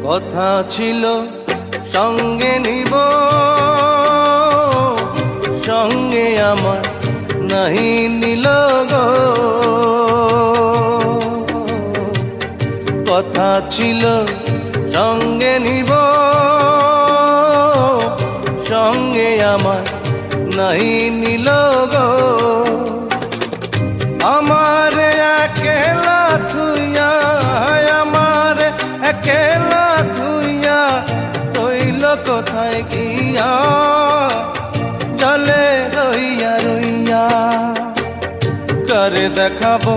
কথা ছিল সঙ্গে নিব, সঙ্গে আমার নাহি নিল গো। কথা ছিল সঙ্গে নিব, সঙ্গে আমার নাহি নিল গো। আমার একেলা থুইয়া, আমার একেলা থুইয়া রইল কোথায় গিয়া, জলে রইয়া রইয়া। করে দেখাবো